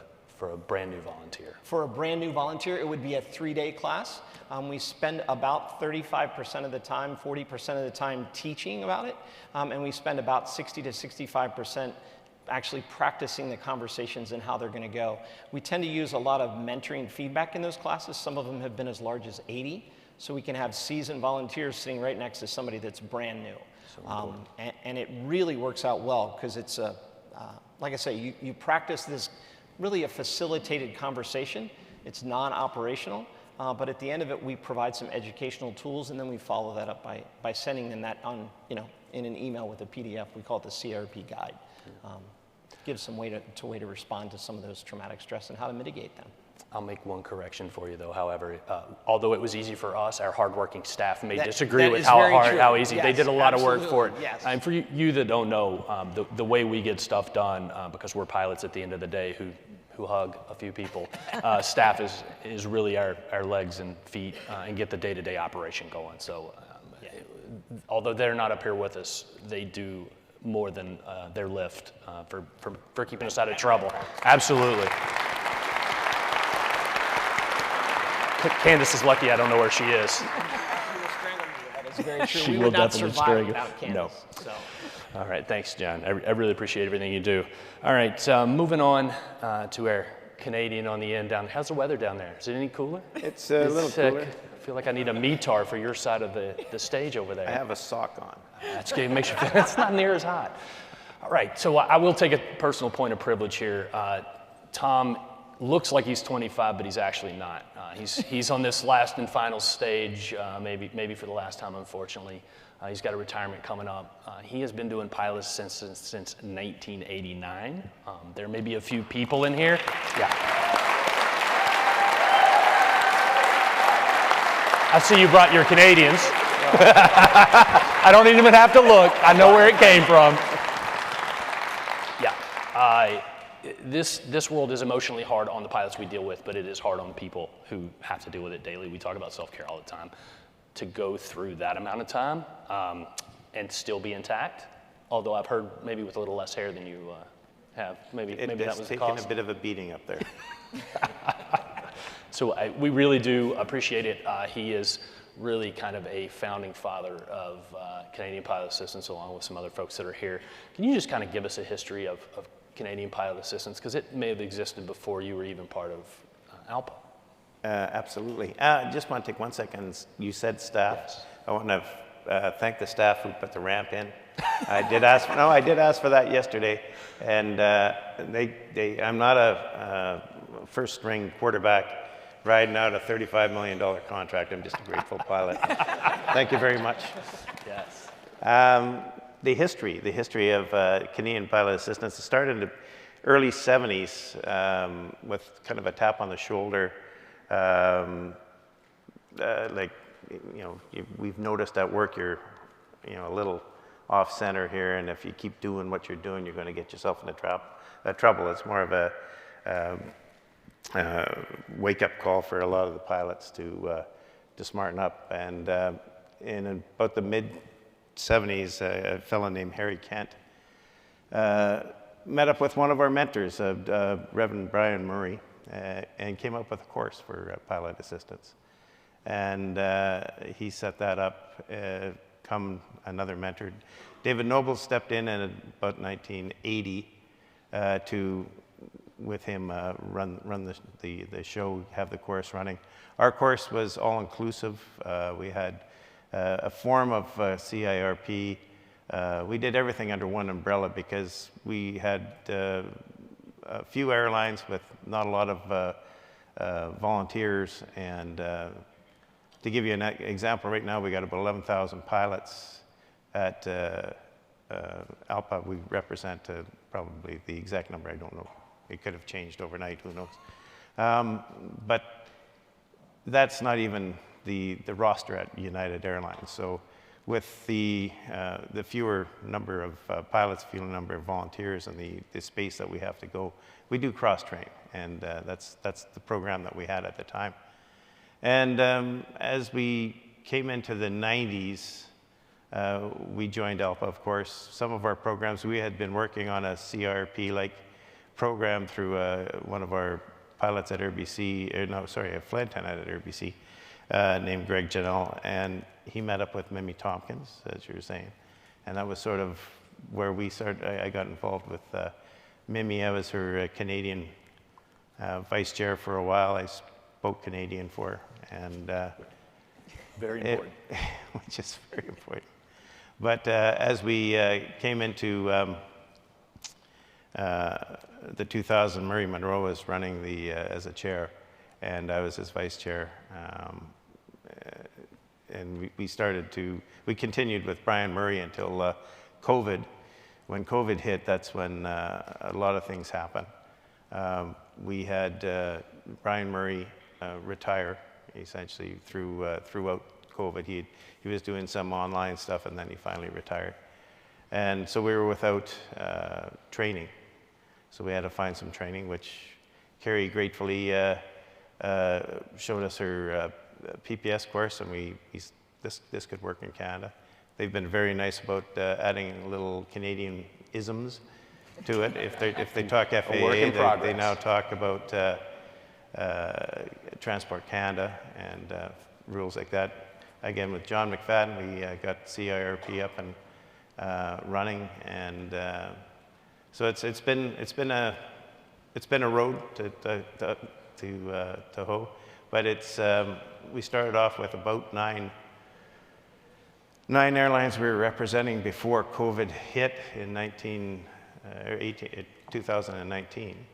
brand new volunteer?
For a brand new volunteer, it would be a 3-day class. We spend about 35% of the time, 40% of the time teaching about it, and we spend about 60 to 65% actually practicing the conversations and how they're going to go. We tend to use a lot of mentoring feedback in those classes. Some of them have been as large as 80, so we can have seasoned volunteers sitting right next to somebody that's brand new. And it really works out well because it's like I say, you practice this really a facilitated conversation. It's non-operational, but at the end of it, we provide some educational tools, and then we follow that up by sending them that on, in an email with a PDF. We call it the CRP guide. Gives some way to respond to some of those traumatic stress and how to mitigate them.
I'll make one correction for you, though. However, although it was easy for us, our hardworking staff may disagree
that
with
is
how
very
hard,
true.
how easy.
Yes,
they did a lot of work for it.
yes.
And for you that don't know, the way we get stuff done, because we're pilots at the end of the day who hug a few people, staff is really our legs and feet and get the day-to-day operation going. So although they're not up here with us, they do more than their lift for keeping us out of trouble. Absolutely. Candace is lucky I don't know where she is.
That is very true.
She
We
will
would not
definitely
survive
strangle.
without Candace.
No.
So.
All right, thanks, John. I really appreciate everything you do. All right, moving on to our Canadian on the end down there. How's the weather down there? Is it any cooler?
It's a little cooler.
I feel like I need a METAR for your side of the stage over there.
I have a sock on.
That's good. Makes you feel it's not near as hot. All right, so I will take a personal point of privilege here. Tom looks like he's 25, but he's actually not. He's on this last and final stage, maybe for the last time, unfortunately. He's got a retirement coming up. He has been doing pilots since 1989. There may be a few people in here. Yeah. I see you brought your Canadians. I don't even have to look. I know where it came from. Yeah. This world is emotionally hard on the pilots we deal with, but it is hard on people who have to deal with it daily. We talk about self-care all the time. To go through that amount of time and still be intact, although I've heard maybe with a little less hair than you have. Maybe that was the cause.
Taking a bit of a beating up there.
So we really do appreciate it. He is really kind of a founding father of Canadian Pilot Assistance, along with some other folks that are here. Can you just kind of give us a history of Canadian Pilot Assistance, because it may have existed before you were even part of ALPA?
Absolutely. Just want to take 1 second. You said staff.
Yes.
I want to thank the staff who put the ramp in. I did ask for that yesterday, and I'm not a first-string quarterback riding out a $35 million contract. I'm just a grateful pilot. Thank you very much.
Yes.
The history of Canadian Pilot Assistance, it started in the early 70s with kind of a tap on the shoulder. We've noticed at work you're, a little off center here, and if you keep doing what you're doing, you're going to get yourself into trouble. It's more of a wake-up call for a lot of the pilots to smarten up. And in about the mid-'70s, a fellow named Harry Kent met up with one of our mentors, Reverend Brian Murray, and came up with a course for pilot assistants. And he set that up. Come another mentor, David Noble, stepped in about 1980 to, with him, run the show, have the course running. Our course was all-inclusive. We had a form of CIRP. We did everything under one umbrella because we had a few airlines with not a lot of volunteers. And to give you an example, right now we got about 11,000 pilots at ALPA. We represent probably the exact number, I don't know. It could have changed overnight, who knows. But that's not even the roster at United Airlines. So with the fewer number of pilots, fewer number of volunteers, and the space that we have to go, we do cross-train, and that's the program that we had at the time. And as we came into the 90s, we joined ALPA, of course. Some of our programs, we had been working on a CRP-like program through one of our pilots at RBC, a flight attendant at RBC, named Greg Janelle, and he met up with Mimi Tompkins, as you were saying, and that was sort of where we started. I got involved with Mimi. I was her Canadian vice chair for a while. I spoke Canadian for her, and
Very important.
which is very important. But as we came into the 2000, Murray Monroe was running as a chair, and I was his vice chair. And we continued with Brian Murray until COVID. When COVID hit, that's when a lot of things happened. We had Brian Murray retire, essentially throughout COVID. He was doing some online stuff, and then he finally retired. And so we were without training. So we had to find some training, which Carrie gratefully showed us her PPS course, and this could work in Canada. They've been very nice about adding little Canadian isms to it. If they talk FAA, they now talk about Transport Canada and rules like that. Again, with John McFadden, we got CIRP up and running, and so it's been a road to hoe, but we started off with about nine airlines we were representing before COVID hit in 2019,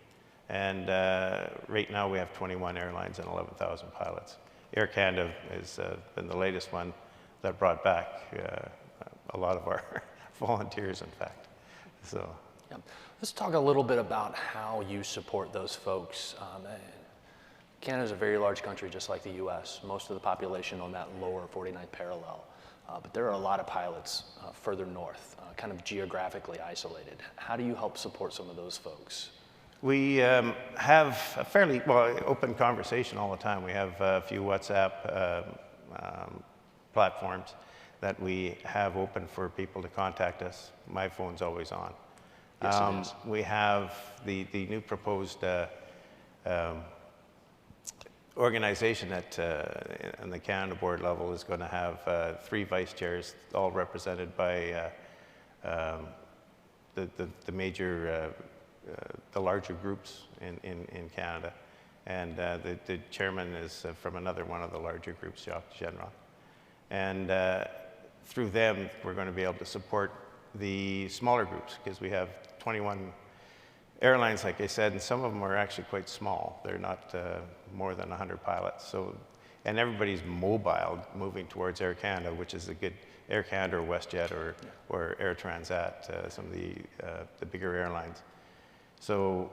and right now we have 21 airlines and 11,000 pilots. Air Canada has been the latest one that brought back a lot of our volunteers, in fact. So.
Yeah. Let's talk a little bit about how you support those folks. Canada's a very large country, just like the US. Most of the population on that lower 49th parallel. But there are a lot of pilots further north, kind of geographically isolated. How do you help support some of those folks?
We have a fairly open conversation all the time. We have a few WhatsApp platforms that we have open for people to contact us. My phone's always on.
Yes, it is.
We have the new proposed organization that on the Canada board level is going to have 3 vice chairs, all represented by the major, the larger groups in Canada. And the chairman is from another one of the larger groups, Jacques General. And through them, we're going to be able to support the smaller groups, because we have 21 airlines, like I said, and some of them are actually quite small. They're not more than 100 pilots. So, and everybody's mobile, moving towards Air Canada, which is a good Air Canada or WestJet or Air Transat, some of the bigger airlines. So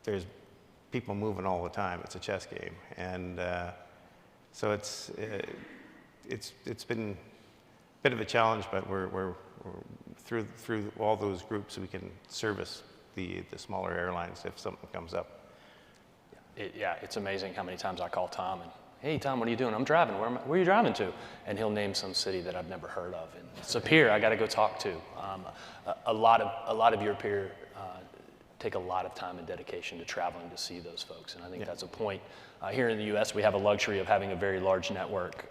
there's people moving all the time. It's a chess game, and so it's been a bit of a challenge, but we're through all those groups we can service the smaller airlines if something comes up.
yeah, it's amazing how many times I call Tom and, hey, Tom, what are you doing? I'm driving. Where are you driving to? And he'll name some city that I've never heard of. And it's a peer I got to go talk to. A lot of your peer take a lot of time and dedication to traveling to see those folks. And I think that's a point. Here in the U.S., we have a luxury of having a very large network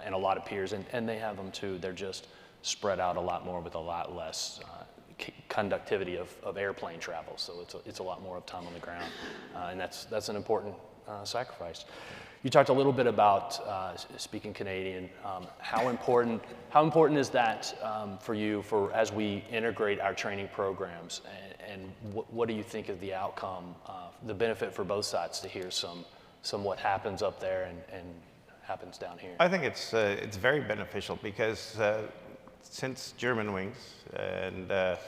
and a lot of peers, and they have them too. They're just spread out a lot more with a lot less conductivity of airplane travel. So it's a lot more of time on the ground, and that's an important sacrifice. You talked a little bit about speaking Canadian. How important is that for you as we integrate our training programs? And what do you think of the outcome, the benefit for both sides to hear some what happens up there and happens down here?
I think it's very beneficial because since Germanwings and the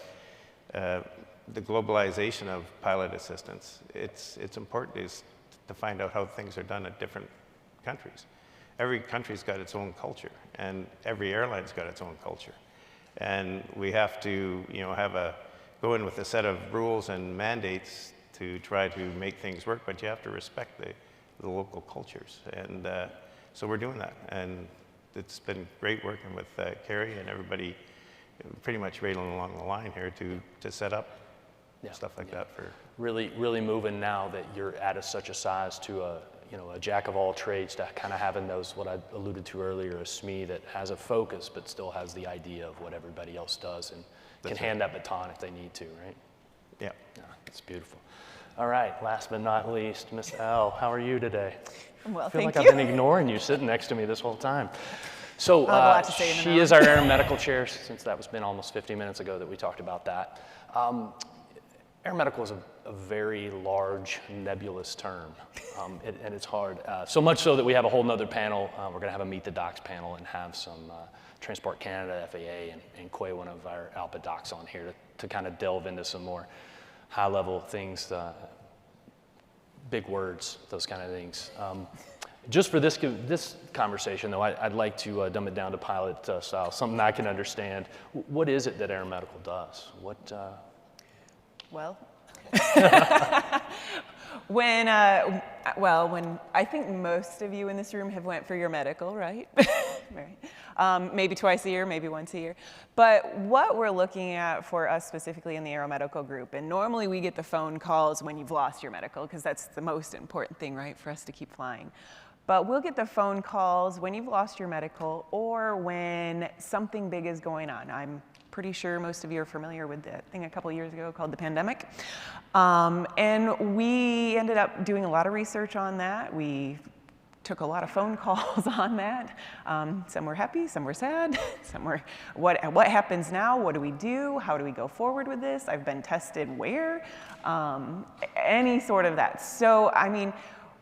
globalization of pilot assistance, it's important to find out how things are done at different countries. Every country's got its own culture, and every airline's got its own culture. And we have to, go in with a set of rules and mandates to try to make things work, but you have to respect the local cultures. And so we're doing that. And it's been great working with Carrie and everybody pretty much right along the line here to set up stuff like that for
really moving now that you're at such a size to a jack of all trades, to kind of having those, what I alluded to earlier, a SME that has a focus but still has the idea of what everybody else does and can hand that baton if they need to, right?
Yeah.
It's beautiful. All right, last but not least, Miss L, how are you today?
Well,
I feel
thank
like
you.
I've been ignoring you sitting next to me this whole time. So
I'll have a lot to say in a
she
moment.
is our aeromedical chair, since that was been almost 50 minutes ago that we talked about that. Aeromedical is a very large, nebulous term, and it's hard. So much so that we have a whole nother panel. We're going to have a Meet the Docs panel and have some Transport Canada, FAA, and Quay, one of our ALPA docs, on here to kind of delve into some more high-level things, big words, those kind of things. Just for this conversation, though, I'd like to dumb it down to pilot style, something I can understand. What is it that aeromedical does?
Well, when I think most of you in this room have went for your medical, right? Right. Maybe twice a year, maybe once a year. But what we're looking at for us specifically in the aeromedical group, and normally we get the phone calls when you've lost your medical, because that's the most important thing, right, for us to keep flying. But we'll get the phone calls when you've lost your medical or when something big is going on. I'm pretty sure most of you are familiar with the thing a couple years ago called the pandemic. And we ended up doing a lot of research on that. We took a lot of phone calls on that. Some were happy, some were sad, some were, what happens now? What do we do? How do we go forward with this? I've been tested where? Any sort of that. So, I mean,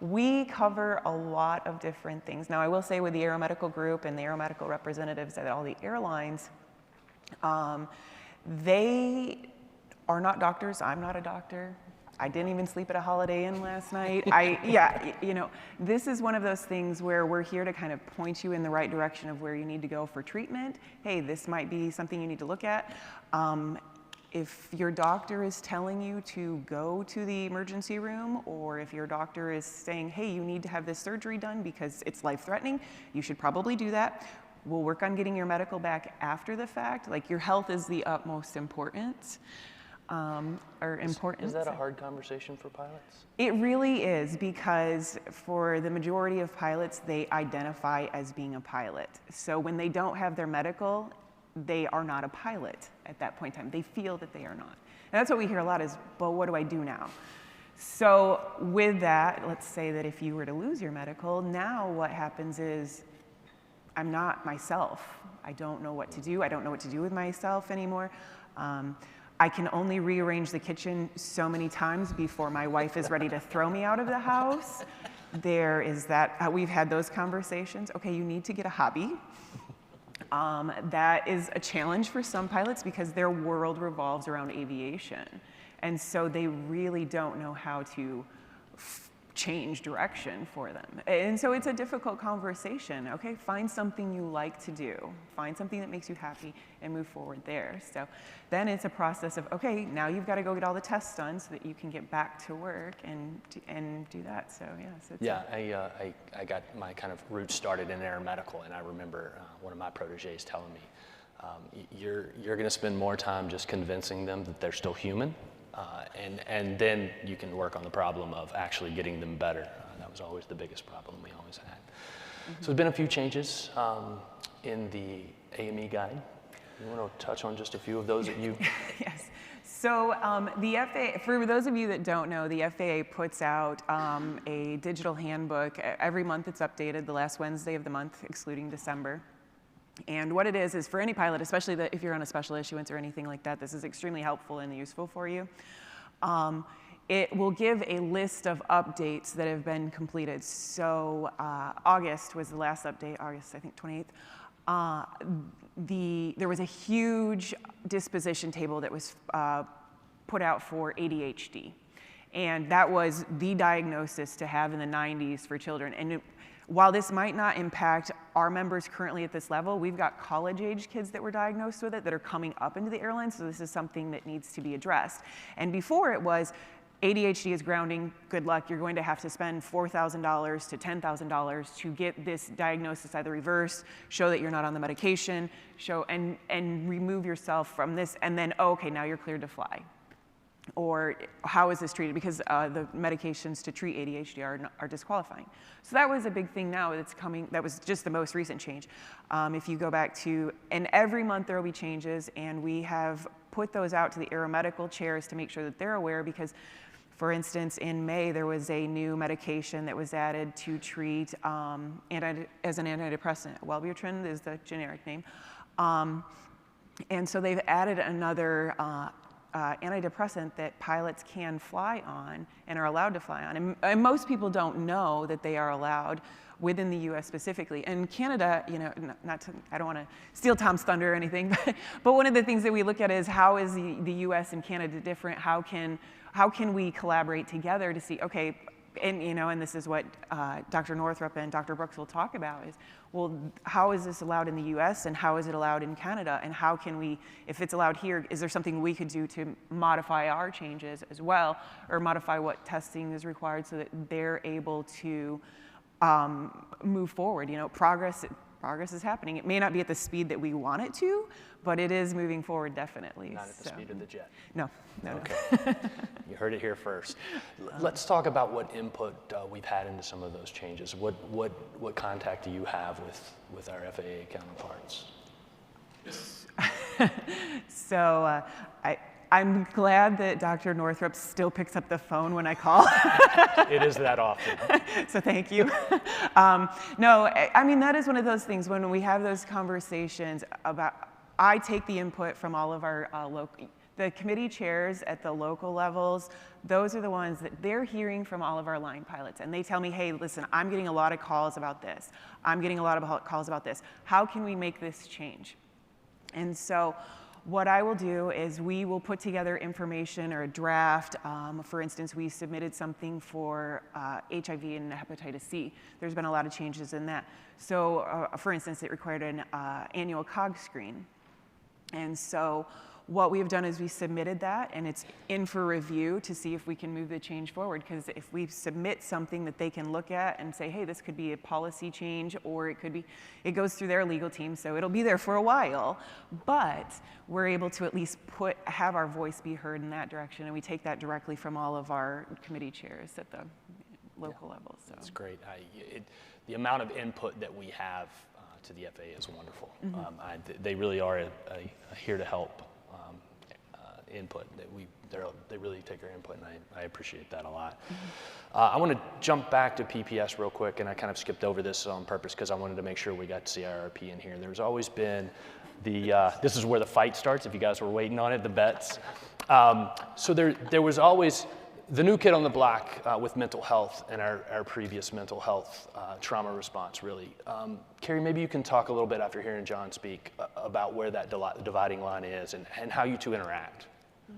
we cover a lot of different things. Now, I will say with the aeromedical group and the aeromedical representatives at all the airlines, they are not doctors. I'm not a doctor. I didn't even sleep at a Holiday Inn last night. This is one of those things where we're here to kind of point you in the right direction of where you need to go for treatment. Hey, this might be something you need to look at. If your doctor is telling you to go to the emergency room, or if your doctor is saying, hey, you need to have this surgery done because it's life-threatening, you should probably do that. We'll work on getting your medical back after the fact. Like, your health is the utmost importance.
Is that a hard conversation for pilots?
It really is, because for the majority of pilots, they identify as being a pilot. So when they don't have their medical, they are not a pilot at that point in time. They feel that they are not. And that's what we hear a lot is, well, what do I do now? So with that, let's say that if you were to lose your medical, now what happens is, I'm not myself. I don't know what to do. I don't know what to do with myself anymore. I can only rearrange the kitchen so many times before my wife is ready to throw me out of the house. There is that, we've had those conversations. Okay, you need to get a hobby. That is a challenge for some pilots because their world revolves around aviation. And so they really don't know how to change direction for them. And so it's a difficult conversation. Okay, find something you like to do, find something that makes you happy, and move forward there. So then it's a process of, okay, now you've got to go get all the tests done so that you can get back to work and do that. So yes, it's
I got my kind of roots started in aeromedical, and I remember one of my proteges telling me, you're going to spend more time just convincing them that they're still human. And then you can work on the problem of actually getting them better. That was always the biggest problem we always had. So there's been a few changes in the AME guide. You want to touch on just a few of those that you...
Yes. So the FAA, for those of you that don't know, the FAA puts out a digital handbook. Every month it's updated, the last Wednesday of the month, excluding December. And what it is for any pilot, especially if you're on a special issuance or anything like that, this is extremely helpful and useful for you. It will give a list of updates that have been completed. So August was the last update, August, I think, 28th. There was a huge disposition table that was put out for ADHD. And that was the diagnosis to have in the 90s for children. And while this might not impact our members currently at this level, we've got college-age kids that were diagnosed with it that are coming up into the airline, so this is something that needs to be addressed. And before it was, ADHD is grounding, good luck, you're going to have to spend $4,000 to $10,000 to get this diagnosis either reversed, show that you're not on the medication, and remove yourself from this, and then, oh, okay, now you're cleared to fly. Or how is this treated? Because the medications to treat ADHD are disqualifying. So that was a big thing now that's coming. That was just the most recent change. If you go back to, and every month there will be changes, and we have put those out to the aeromedical chairs to make sure that they're aware because, for instance, in May there was a new medication that was added to treat as an antidepressant. Wellbutrin is the generic name. And so they've added another antidepressant that pilots can fly on and are allowed to fly on. And most people don't know that they are allowed within the US specifically. And Canada, you know, I don't want to steal Tom's thunder or anything, but one of the things that we look at is how is the US and Canada different? How can we collaborate together to see, okay, and you know, and this is what Dr. Northrup and Dr. Brooks will talk about is, well, how is this allowed in the US and how is it allowed in Canada? And how can we, if it's allowed here, is there something we could do to modify our changes as well, or modify what testing is required so that they're able to move forward? You know, progress is happening. It may not be at the speed that we want it to, but it is moving forward definitely.
Not at the speed of the jet.
No.
Okay. You heard it here first. Let's talk about what input we've had into some of those changes. What contact do you have with our FAA counterparts?
So I'm glad that Dr. Northrup still picks up the phone when I call.
It is that often.
So thank you. No, I mean, that is one of those things when we have those conversations about, I take the input from all of our the committee chairs at the local levels. Those are the ones that they're hearing from all of our line pilots. And they tell me, hey, listen, I'm getting a lot of calls about this. I'm getting a lot of calls about this. How can we make this change? And so what I will do is we will put together information or a draft. For instance, we submitted something for HIV and hepatitis C. There's been a lot of changes in that. So for instance, it required an annual COG screen. And so what we have done is we submitted that, and it's in for review to see if we can move the change forward. Because if we submit something that they can look at and say, hey, this could be a policy change, or it could be, it goes through their legal team, so it'll be there for a while. But we're able to at least have our voice be heard in that direction, and we take that directly from all of our committee chairs at the local level. So
that's great. The amount of input that we have to the FAA is wonderful. Mm-hmm. They really are a here to help input. They really take our input, and I appreciate that a lot. Mm-hmm. I want to jump back to PPS real quick, and I kind of skipped over this on purpose because I wanted to make sure we got CIRP in here. There's always been this is where the fight starts, if you guys were waiting on it, the bets. So there was always the new kid on the block with mental health and our previous mental health trauma response, really. Carrie, maybe you can talk a little bit after hearing John speak about where that dividing line is and how you two interact.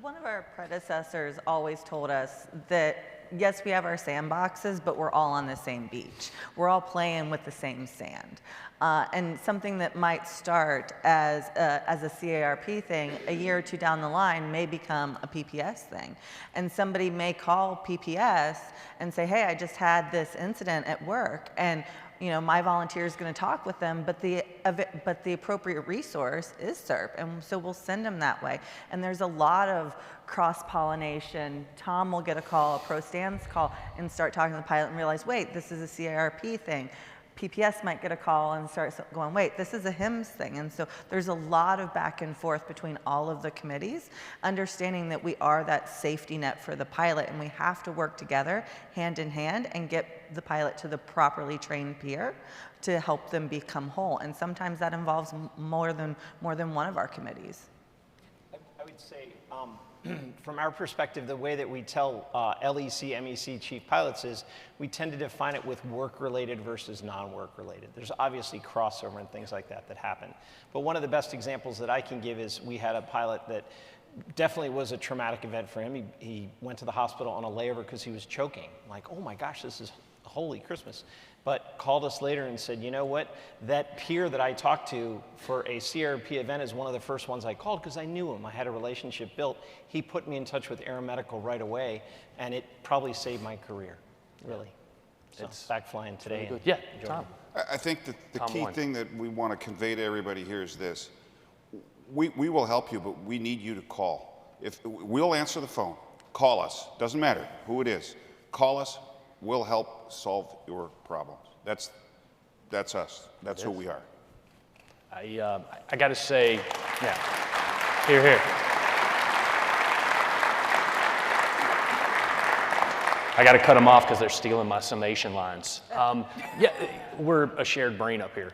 One of our predecessors always told us that yes, we have our sandboxes, but we're all on the same beach. We're all playing with the same sand. And something that might start as a CARP thing, a year or two down the line may become a PPS thing. And somebody may call PPS and say, hey, I just had this incident at work, and my volunteer is going to talk with them, but the appropriate resource is CIRP, and so we'll send them that way. And there's a lot of cross-pollination. Tom will get a call, a pro stans call, and start talking to the pilot and realize, wait, this is a CARP thing. PPS might get a call and start going, wait, this is a HIMS thing. And so there's a lot of back and forth between all of the committees, understanding that we are that safety net for the pilot, and we have to work together hand in hand and get the pilot to the properly trained peer to help them become whole. And sometimes that involves more than one of our committees.
I would say, from our perspective, the way that we tell LEC, MEC chief pilots is we tend to define it with work-related versus non-work-related. There's obviously crossover and things like that happen. But one of the best examples that I can give is we had a pilot that definitely was a traumatic event for him. He went to the hospital on a layover because he was choking. Like, oh my gosh, this is holy Christmas. But called us later and said, you know what, that peer that I talked to for a CRP event is one of the first ones I called because I knew him. I had a relationship built. He put me in touch with Aeromedical right away, and it probably saved my career, really. So it's back flying today. And
Yeah, Tom.
I think that the key
One.
thing that we want to convey to everybody here is this. We will help you, but we need you to call. We'll answer the phone. Call us. Doesn't matter who it is. Call us. We'll help solve your problems. That's us. That's who we are.
I got to say, yeah, here. I got to cut them off because they're stealing my summation lines. Yeah, we're a shared brain up here.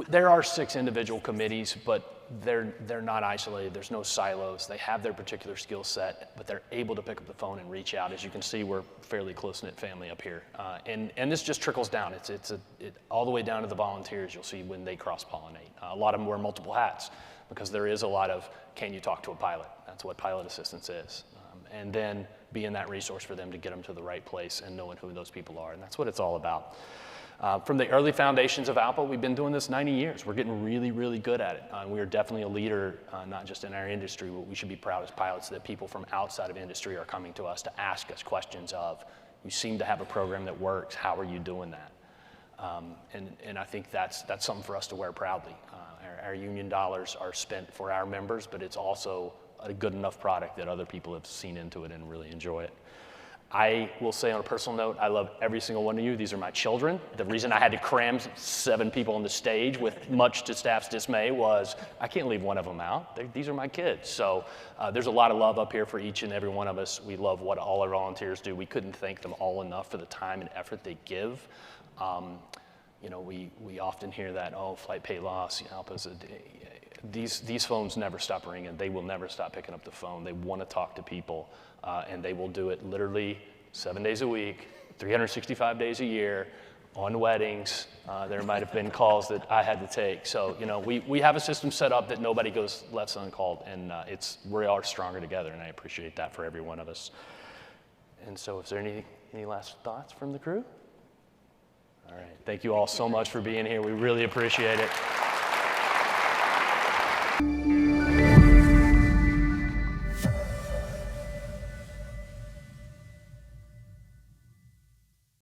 There are 6 individual committees, but they're not isolated. There's no silos. They have their particular skill set, but they're able to pick up the phone and reach out. As you can see, we're a fairly close-knit family up here. And this just trickles down. It's all the way down to the volunteers. You'll see when they cross-pollinate. A lot of them wear multiple hats because there is a lot of, can you talk to a pilot? That's what pilot assistance is. And then being that resource for them to get them to the right place and knowing who those people are. And that's what it's all about. From the early foundations of ALPA, we've been doing this 90 years. We're getting really, really good at it. We are definitely a leader, not just in our industry, but we should be proud as pilots that people from outside of industry are coming to us to ask us questions of, you seem to have a program that works, how are you doing that? And I think that's something for us to wear proudly. Our union dollars are spent for our members, but it's also a good enough product that other people have seen into it and really enjoy it. I will say on a personal note, I love every single one of you. These are my children. The reason I had to cram 7 people on the stage, with much to staff's dismay, was I can't leave one of them out. These are my kids. So there's a lot of love up here for each and every one of us. We love what all our volunteers do. We couldn't thank them all enough for the time and effort they give. We often hear that, oh, flight pay loss, ALPA's these phones never stop ringing. They will never stop picking up the phone. They want to talk to people, and they will do it literally 7 days a week, 365 days a year, on weddings. There might have been calls that I had to take. So, we have a system set up that nobody goes left uncalled, and we are stronger together, and I appreciate that for every one of us. And so, is there any last thoughts from the crew? All right, thank you all so much for being here. We really appreciate it.